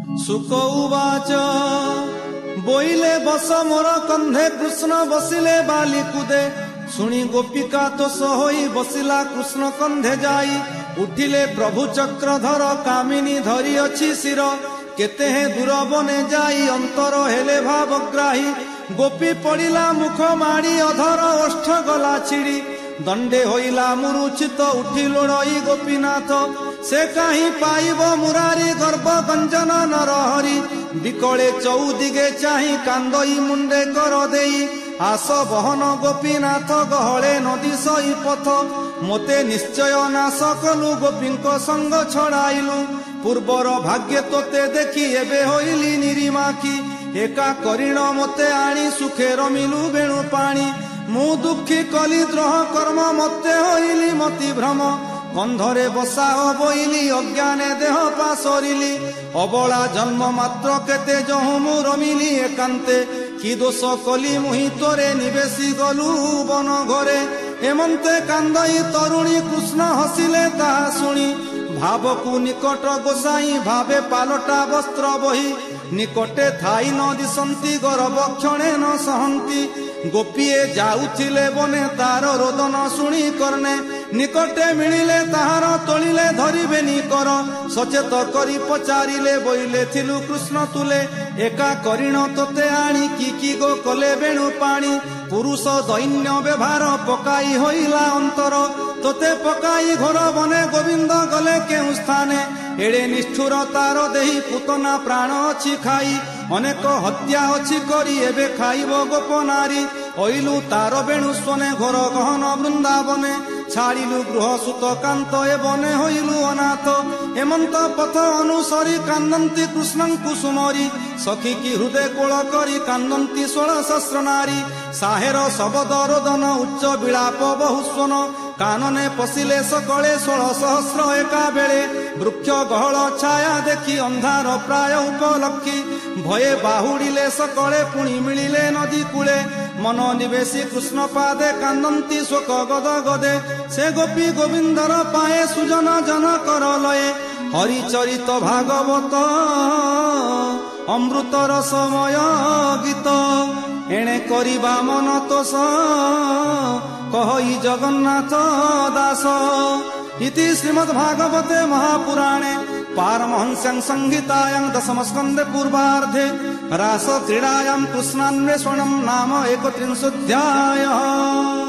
सुक उवाच बोइले बस मोर कंधे कृष्ण बसिले बाली कुदे शुणी गोपिका तो सोई बसिला कृष्ण कंधे जाई उठिले प्रभु चक्रधर कामिनी धरी अछि शिर केते हे दूर बने जाई अंतर हेले भावग्राही गोपी पड़िला मुख माड़ी अधर ओष्ठ गला छिड़ी दंडे होइला मुरुचित उठी लोड़ई गोपीनाथ से कहीं पाइब मुरारी गर्भ गंजन नरहरी बिकले चौदिगे चाही कांदई मुंडे कर देई आस बहन गोपीनाथ गहले नदी सई पथ मोते निश्चय नाश कलु गोपींक संग छड़ाइलु पूर्वर भाग्य तोते देखी एबे होइली निरीमाखी एका करिण मते आनी सुखे रमिलु बेणु पाणी मु दुखी कली द्रोह कर्म मते होइली मति भ्रम कंधरे बसा बोइली अज्ञाने देह पासरिली अबला जन्म मात्र केते जहु मु रमिली एकांते कि दोष कली मुहि तोरे निवेशी गलु बन घरे एमंते कांदई तरुणी कृष्ण हसिले ताहा शुणी भावकु निकट गोसाई भावे पालटा वस्त्र बही निकटे थाई न दिशंती गर्भ क्षणे न सहंती गोपीए जाउथिले बने तार रोदन शुणी करने निकटे मिलिले ताहार तोलिले धरिबेनी कर सचेत करी पचारिले बोइले थिलु कृष्ण तुले एका करिण तोते आनी की गो कले बेणु पाणी पुरुष दैन्य व्यवहार पकाई होइला अंतर तोते पकाई घोर बने गोविंद गले केउ स्थाने एड़े निष्ठुर तार देही पुतना प्राण अछि खाई अनेक हत्या अछि करी एबे खाइब गोप नारी ओइलु तार बेणु स्वने घोर गहन वृंदावने छाड़िलु गृह सुत कांत ए बने होइलु अनाथ हेमंत पथ अनुसरी कांदंती कृष्णं कुसुमरी सखी की हृदय कोल करी कांदंती 16 सहस्र नारी साहेर शबद रोदन उच्च विलाप बहुस्वन कानने पशिले सकले 16 सहस्र एका बेले वृक्ष गहल छाया देखी अंधार प्राय उपलक्षी भये बाहुड़िले सकले पुणी मिलिले नदी कूले मन निवेशी कृष्ण पादे कांदंती शोक गद गदे से गोपी गोविंदर पाए सुजन जन कर लये हरिचरित भागवत अमृत रसमय गीत एणे करिबा मन तोष कहई जगन्नाथ दास इति श्रीमद्भागवते महापुराणे पारमहंस्यां संहितायां दशमस्कन्धे पूर्वार्धे रास क्रीडायां कृष्णान्वेषणं नाम 31 अध्यायः।